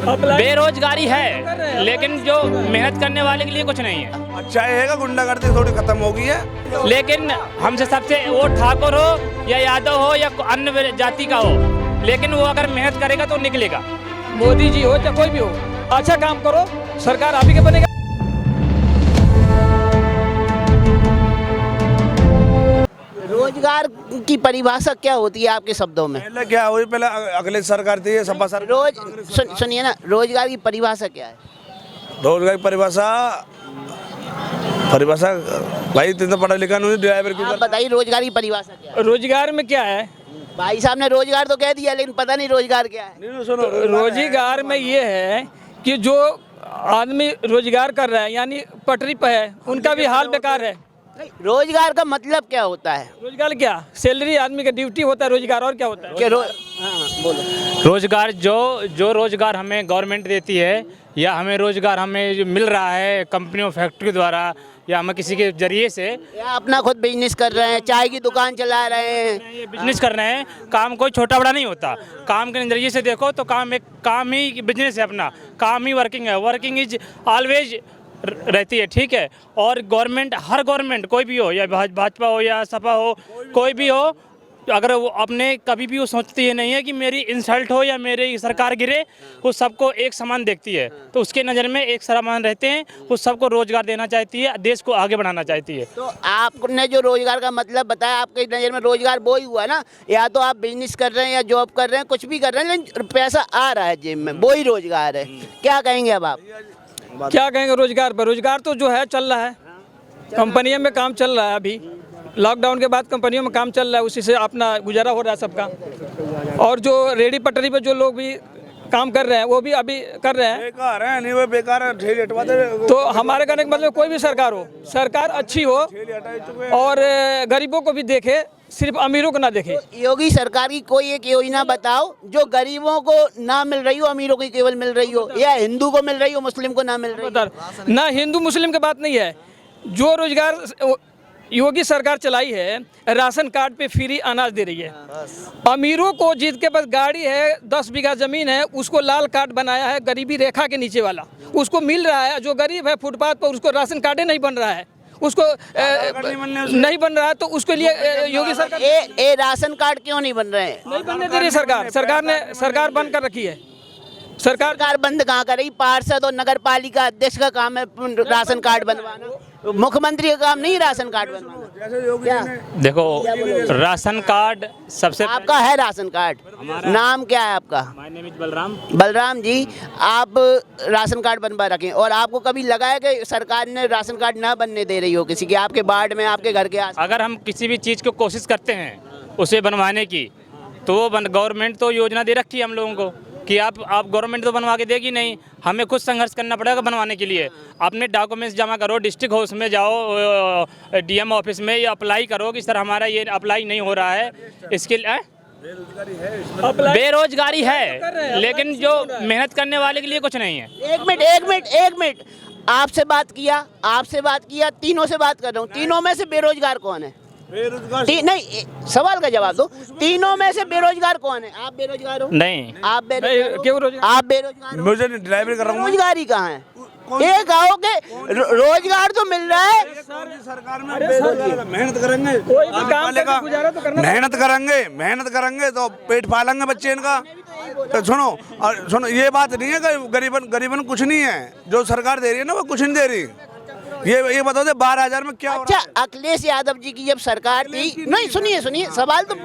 बेरोजगारी है, लेकिन जो मेहनत करने वाले के लिए कुछ नहीं है। अच्छा ये है कि गुंडागर्दी थोड़ी खत्म हो गई है, लेकिन हमसे सबसे वो ठाकुर हो या यादव हो या अन्य जाति का हो, लेकिन वो अगर मेहनत करेगा तो निकलेगा। मोदी जी हो या कोई भी हो, अच्छा काम करो, सरकार आप ही के बनेगा। रोजगार की परिभाषा क्या होती है आपके शब्दों में? पहले क्या हुई, पहले अगले सरकार थी, सपा सरकार। सुनिए ना, रोजगार की परिभाषा क्या है? रोजगार की परिभाषा भाई तुम तो पढ़ा लिखा नहीं, ड्राइवर की आप बताइए रोजगार की परिभाषा क्या है? रोजगार में क्या है? भाई साहब ने रोजगार तो कह दिया, लेकिन पता नहीं रोजगार क्या है। नहीं, सुनो, रोजगार में ये है कि जो आदमी रोजगार कर रहा है यानी पटरी पे है, उनका भी हाल बेकार है। रोजगार का मतलब क्या होता है? रोजगार क्या, सैलरी आदमी का ड्यूटी होता है। रोजगार और क्या होता है? हाँ, बोलो। रोजगार जो रोजगार हमें गवर्नमेंट देती है, या हमें रोजगार हमें जो मिल रहा है कंपनियों फैक्ट्री द्वारा, या हमें किसी के जरिए से, या अपना खुद बिजनेस कर रहे हैं, चाय की दुकान चला रहे हैं, ये बिजनेस कर रहे हैं। काम कोई छोटा बड़ा नहीं होता, काम के नजरिए से देखो तो काम ही बिजनेस है अपना, काम ही वर्किंग है। वर्किंग इज ऑलवेज रहती है, ठीक है। और गवर्नमेंट, हर गवर्नमेंट कोई भी हो, या भाजपा हो या सपा हो, कोई भी हो, अगर वो अपने कभी भी वो सोचती है नहीं है कि मेरी इंसल्ट हो या मेरी सरकार गिरे, वो सबको एक समान देखती है। तो उसके नज़र में एक समान रहते हैं, वो सबको रोजगार देना चाहती है, देश को आगे बढ़ाना चाहती है। तो आपने जो रोजगार का मतलब बताया, आपके नज़र में रोजगार वो ही हुआ ना, या तो आप बिजनेस कर रहे हैं या जॉब कर रहे हैं, कुछ भी कर रहे हैं, लेकिन पैसा आ रहा है जेब में, वो ही रोजगार है। क्या कहेंगे अब आप? क्या कहेंगे रोजगार पर? रोजगार तो जो है चल रहा है, कंपनियों में काम चल रहा है। अभी लॉकडाउन के बाद कंपनियों में काम चल रहा है, उसी से अपना गुजारा हो रहा है सबका। और जो रेडी पटरी पे जो लोग भी काम कर रहे हैं, वो भी अभी कर रहे हैं। बेकार है, नहीं वो बेकार है, ठेली हटवा दे। तो हमारे कहने का मतलब कोई भी सरकार हो, सरकार अच्छी हो और गरीबों को भी देखे, सिर्फ अमीरों को ना देखे। योगी सरकार की कोई एक योजना बताओ जो गरीबों को ना मिल रही हो, अमीरों को केवल मिल रही हो, या हिंदू को मिल रही हो, मुस्लिम को ना मिल रही हो। ना हिंदू मुस्लिम की बात नहीं है, जो रोजगार योगी सरकार चलाई है, राशन कार्ड पे फ्री अनाज दे रही है। अमीरों को जिसके पास गाड़ी है, 10 बीघा जमीन है, उसको लाल कार्ड बनाया है, गरीबी रेखा के नीचे वाला, उसको मिल रहा है। जो गरीब है फुटपाथ पर, उसको राशन कार्ड नहीं बन रहा है, उसको नहीं बन रहा है, तो उसके लिए योगी सरकार ए राशन कार्ड क्यों नहीं बन रहे हैं? नहीं बनने दे रही सरकार बंद कर रखी है। सरकार बंद कहाँ कर रही? पार्षद और नगर पालिका अध्यक्ष का काम है राशन कार्ड बनवाना, मुख्यमंत्री का काम नहीं राशन कार्ड बनवाना। क्या? देखो, राशन कार्ड सबसे आपका है राशन कार्ड, नाम क्या है आपका? My name is Balram. Balram ji, आप राशन कार्ड बनवा रखें, और आपको कभी लगा है कि सरकार ने राशन कार्ड ना बनने दे रही हो किसी के, आपके वार्ड में, आपके घर के आस? अगर हम किसी भी चीज़ को कोशिश करते हैं उसे बनवाने की, तो वो गवर्नमेंट तो योजना दे रखी है हम लोगों को कि आप गवर्नमेंट तो बनवा के देगी नहीं, हमें खुद संघर्ष करना पड़ेगा बनवाने के लिए। अपने डॉक्यूमेंट्स जमा करो, डिस्ट्रिक्ट हाउस में जाओ, डीएम ऑफिस में, या अप्लाई करो कि सर हमारा ये अप्लाई नहीं हो रहा है, इसके लिए बेरोजगारी है, लेकिन जो मेहनत करने वाले के लिए कुछ नहीं है। एक मिनट, आपसे बात किया, तीनों से बात कर रहा हूँ, तीनों में से बेरोजगार कौन है? नहीं, सवाल का जवाब दो। तीनों में से बेरोजगार कौन है? आप बेरोजगार हो? नहीं, आप बेरोजगार हो? क्यों रोजगार? आप बेरोजगार हो? मुझे ड्राइवर कर रहा हूँ। रोजगारी कहाँ है? ये कहो कि रोजगार तो मिल रहा है, सरकार में मेहनत करेंगे, कोई भी काम करके गुजारा तो करना। मेहनत करेंगे तो पेट पालेंगे बच्चे इनका। तो सुनो, ये बात नहीं है कि गरीबन कुछ नहीं है, जो सरकार दे रही है ना वो कुछ नहीं दे रही। ये बताओ दे 12,000 में क्या हो रहा है? अच्छा, अखिलेश यादव जी की जब सरकार थी, नहीं सुनिए, सवाल तो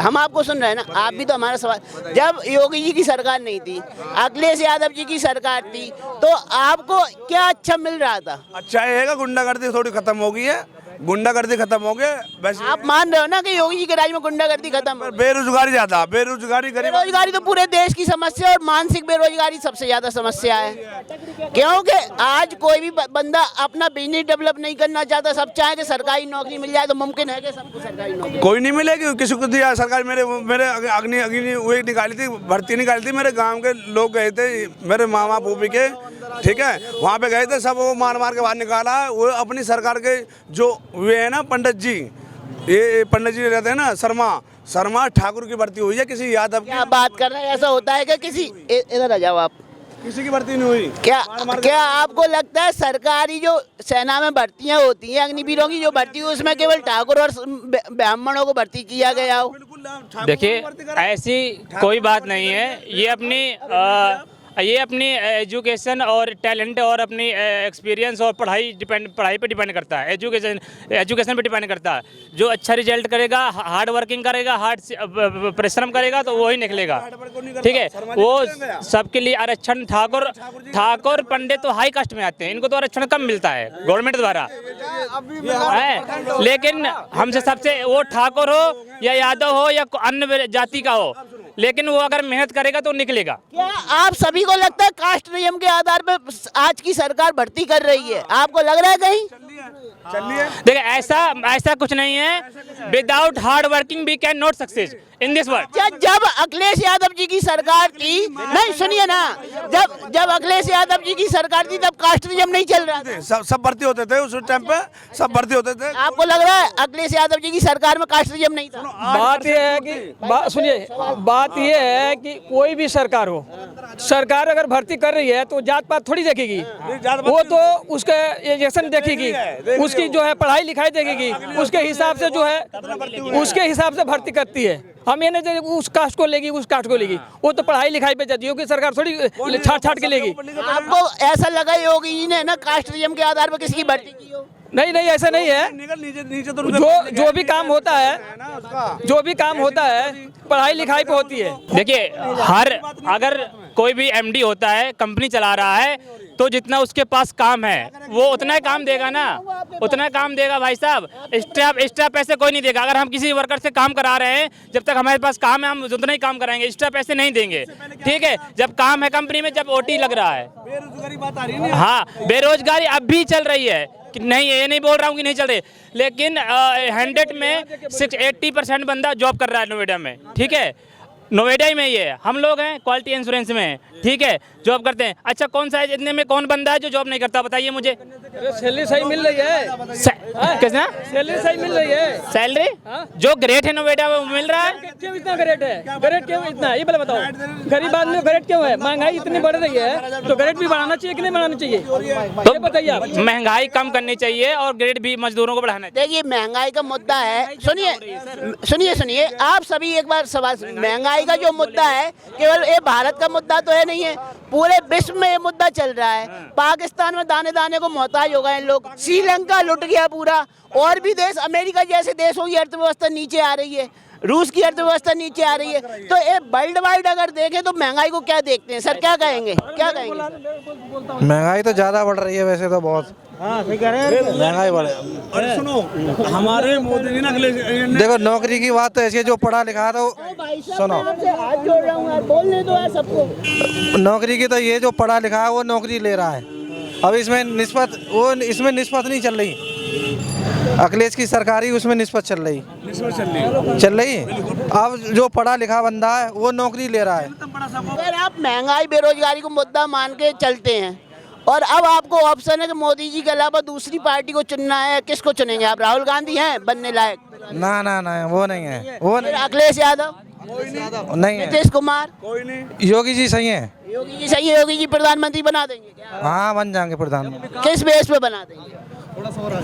हम आपको सुन रहे हैं ना, आप भी तो हमारा सवाल। जब योगी जी की सरकार नहीं थी, अखिलेश यादव जी की सरकार थी, तो आपको क्या अच्छा मिल रहा था? अच्छा ये है कि गुंडागर्दी थोड़ी खत्म हो गई है, गुंडागर्दी खत्म हो गया। वैसे आप मान रहे हो ना कि योगी जी के राज में गुंडागर्दी खत्म हो? बेरोजगारी ज्यादा, बेरोजगारी तो पूरे देश की समस्या, और मानसिक बेरोजगारी सबसे ज्यादा समस्या है, क्योंकि आज कोई भी बंदा अपना बिजनेस डेवलप नहीं करना चाहता। सब चाहे कि सरकारी नौकरी मिल जाए, तो मुमकिन है कि सबको सरकारी नौकरी कोई नहीं मिलेगी, किसी को दिया सरकार। मेरे अग्नि वो निकाली थी, भर्ती निकाली थी, मेरे गाँव के लोग गए थे, मेरे मामा फूफी के, ठीक है, वहाँ पे गए थे, सब वो मार के बाहर निकाला। वो अपनी सरकार के जो वे है ना पंडित जी, ये पंडित जी रहते हैं ना, शर्मा ठाकुर की भर्ती हुई है किसी यादव की। क्या बात कर रहे हैं? ऐसा होता है कि किसी, इधर आ जाओ आप, किसी की भर्ती नहीं हुई। क्या आपको लगता है सरकारी जो सेना में भर्तियां होती हैं अग्निवीरों की जो भर्ती है उसमें केवल ठाकुर और ब्राह्मणों को भर्ती किया गया हो? देखिए ऐसी कोई बात नहीं है, ये अपनी एजुकेशन और टैलेंट और अपनी एक्सपीरियंस और पढ़ाई पे डिपेंड करता है। एजुकेशन पे डिपेंड करता है। जो अच्छा रिजल्ट करेगा, हार्ड वर्किंग करेगा, हार्ड परिश्रम करेगा तो वही निकलेगा, ठीक है। वो सबके लिए आरक्षण ठाकुर पंडित तो हाई कास्ट में आते हैं, इनको तो आरक्षण कम मिलता है गवर्नमेंट द्वारा है। लेकिन हमसे सबसे वो ठाकुर हो या यादव हो या अन्य जाति का हो, लेकिन वो अगर मेहनत करेगा तो निकलेगा। क्या आप सभी को लगता है कास्ट नियम के आधार पर आज की सरकार भर्ती कर रही है? आपको लग रहा है कहीं? देखिए ऐसा कुछ नहीं है। Without hard working we can not success in this world. जब अखिलेश यादव जी की सरकार थी, नहीं सुनिए ना, जब अखिलेश यादव जी की सरकार थी तब कास्ट नियम नहीं चल रहा था, सब भर्ती होते थे उस टाइम पे, सब भर्ती होते थे। आपको लग रहा है अखिलेश यादव जी की सरकार में कास्ट नियम नहीं था? बात यह है कि सुनिए, बात यह है कि कोई भी सरकार हो, सरकार अगर भर्ती कर रही है तो जात पात थोड़ी देखेगी, वो तो उसका एजुकेशन देखेगी, उसकी जो है पढ़ाई लिखाई देखेगी, उसके हिसाब से जो है उसके हिसाब से भर्ती करती है। हम ये नहीं उस कास्ट को लेगी उस कास्ट को लेगी, वो तो पढ़ाई लिखाई पे जाती है कि सरकार थोड़ी छाट के लेगी। आपको ऐसा लगा योगी जी ने ना कास्ट नियम के आधार पर किसी की भर्ती की हो? नहीं ऐसा नहीं है। जो भी काम होता है पढ़ाई लिखाई पे होती है। देखिए अगर कोई भी एमडी होता है, कंपनी चला रहा है, तो जितना उसके पास काम है वो उतना ही काम देगा ना, उतना काम देगा भाई साहब। एक्स्ट्रा पैसे कोई नहीं देगा। अगर हम किसी वर्कर से काम करा रहे हैं, जब तक हमारे पास काम है हम उतना ही काम कराएंगे, एक्स्ट्रा पैसे नहीं देंगे, ठीक है। जब काम है कंपनी में, जब ओटी लग रहा है, बेरोजगारी बात आ रही है। हाँ, बेरोजगारी अब भी चल रही है कि नहीं, ये नहीं बोल रहा हूँ कि नहीं चल रही, लेकिन 100 में 80% बंदा जॉब कर रहा है नोएडा में, ठीक है। नोएडा ही में ये है। हम लोग हैं क्वालिटी इंश्योरेंस में, ठीक है, जॉब करते हैं। अच्छा कौन सा है, इतने में कौन बंदा है जो जॉब नहीं करता, बताइए मुझे। सैलरी सही मिल रही है, कितना सैलरी सही मिल रही है, सैलरी जो ग्रेट है नोएडा में मिल रहा है। क्यों इतना ग्रेट है? ग्रेट क्यों इतना, ये पहले बताओ। गरीब आदमी ग्रेट क्यों है? महंगाई इतनी बढ़ रही है तो ग्रेट भी बढ़ाना चाहिए कि नहीं बढ़ाना चाहिए, तो बताइए आप। महंगाई कम करनी चाहिए और ग्रेड भी मजदूरों को बढ़ाना चाहिए। देखिए महंगाई का मुद्दा है, सुनिए आप सभी एक बार सवाल, महंगाई का जो मुद्दा है केवल ये भारत का मुद्दा तो है नहीं है, पूरे विश्व में ये मुद्दा चल रहा है। पाकिस्तान में दाने दाने को मोहताज हो गए लोग, श्रीलंका लुट गया पूरा, और भी देश, अमेरिका जैसे देशों की अर्थव्यवस्था नीचे आ रही है, रूस की अर्थव्यवस्था नीचे आ रही है। तो ये वर्ल्ड वाइड अगर देखें तो महंगाई को क्या देखते हैं सर, क्या कहेंगे? महंगाई तो ज़्यादा बढ़ रही है वैसे तो बहुत। महंगाई बढ़, अरे सुनो, हमारे मोदी जी ने देखो नौकरी की बात तो ऐसी है, जो पढ़ा लिखा तो सुनो, हाथ जोड़ रहा हूँ यार, बोलने दो यार सबको। नौकरी की तो ये जो पढ़ा लिखा है वो नौकरी ले रहा है। अब इसमें निस्बत नहीं चल रही, अखिलेश की सरकारी उसमें निस्बत चल रही। अब जो पढ़ा लिखा बंदा है वो नौकरी ले रहा है। अगर आप महंगाई बेरोजगारी को मुद्दा मान के चलते हैं और अब आपको ऑप्शन है कि मोदी जी के अलावा दूसरी पार्टी को चुनना है, किसको चुनेंगे आप? राहुल गांधी हैं बनने लायक? ना वो नहीं है, वो नहीं। अखिलेश यादव नहीं है। नीतीश कुमार? कोई नहीं। योगी जी सही है। योगी जी सही है, योगी जी प्रधानमंत्री बना देंगे क्या? हाँ बन जाएंगे प्रधानमंत्री। किस बेस पे बना देंगे?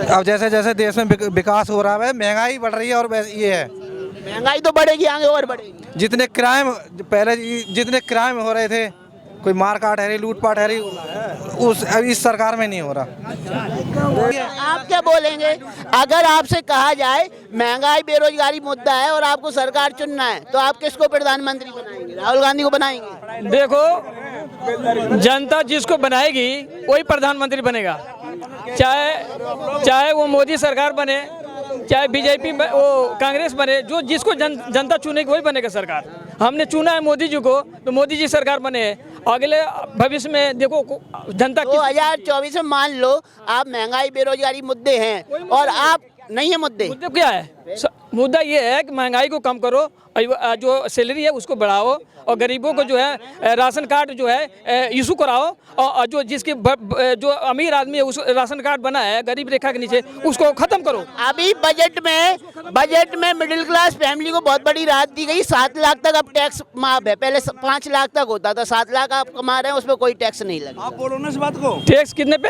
अब जैसे जैसे देश में विकास हो रहा है, महंगाई बढ़ रही है और ये है, महंगाई तो बढ़ेगी, आगे और बढ़ेगी। जितने क्राइम हो रहे थे, कोई मार काट है रही, लूटपाट है रही, अब इस सरकार में नहीं हो रहा। आप क्या बोलेंगे अगर आपसे कहा जाए महंगाई बेरोजगारी मुद्दा है और आपको सरकार चुनना है, तो आप किसको प्रधानमंत्री बनाएंगे? राहुल गांधी को बनाएंगे? देखो जनता जिसको बनाएगी वही प्रधानमंत्री बनेगा, चाहे वो मोदी सरकार बने, चाहे बीजेपी वो कांग्रेस बने, जो जिसको जनता चुनेगी वही बनेगा सरकार। हमने चुना है मोदी जी को, तो मोदी जी सरकार बने। अगले भविष्य में देखो जनता 2024 में मान लो आप महंगाई बेरोजगारी मुद्दे हैं और आप नहीं है मुद्दे क्या है मुद्दा ये है कि महंगाई को कम करो, और जो सैलरी है उसको बढ़ाओ, और गरीबों को जो है राशन कार्ड जो है इशू कराओ, और जो जिसके जो अमीर आदमी है उस राशन कार्ड बना है गरीब रेखा के नीचे उसको खत्म करो। अभी बजट में मिडिल क्लास फैमिली को बहुत बड़ी राहत दी गई। 7 लाख तक अब टैक्स माफ है, पहले 5 लाख तक होता था, 7 लाख आप कमा रहे हैं उसमें कोई टैक्स नहीं लगा। आप बोलो ना इस बात को। टैक्स कितने पे?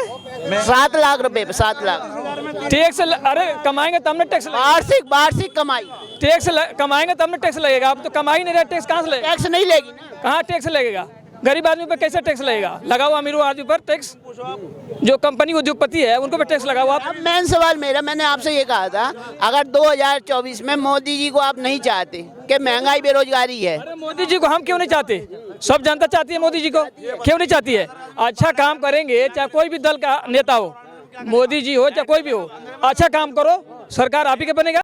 7 लाख रुपए पे, 7 लाख टैक्स अरे कमाएंगे तब ना टैक्स वार्षिक कमाई। टैक्स कमाएंगे तब ना टैक्स लगेगा। अब तो कमा ही नहीं रहे, टैक्स कहाँ से लगेगा? टैक्स नहीं लेगी ना। कहाँ टैक्स लगेगा? गरीब आदमी पर कैसे टैक्स लगेगा? लगाओ अमीरों आदमी पर टैक्स, जो कंपनी उद्योगपति है उनको पे टैक्स लगाओ आप। अब मेन सवाल मैंने आपसे ये कहा था, अगर 2024 में मोदी जी को आप नहीं चाहते कि महंगाई बेरोजगारी है, अरे मोदी जी को हम क्यों नहीं चाहते? सब जनता चाहती है मोदी जी को, क्यों नहीं चाहती है? अच्छा काम करेंगे, चाहे कोई भी दल का नेता हो, मोदी जी हो चाहे कोई भी हो, अच्छा काम करो, सरकार आप ही के बनेगा।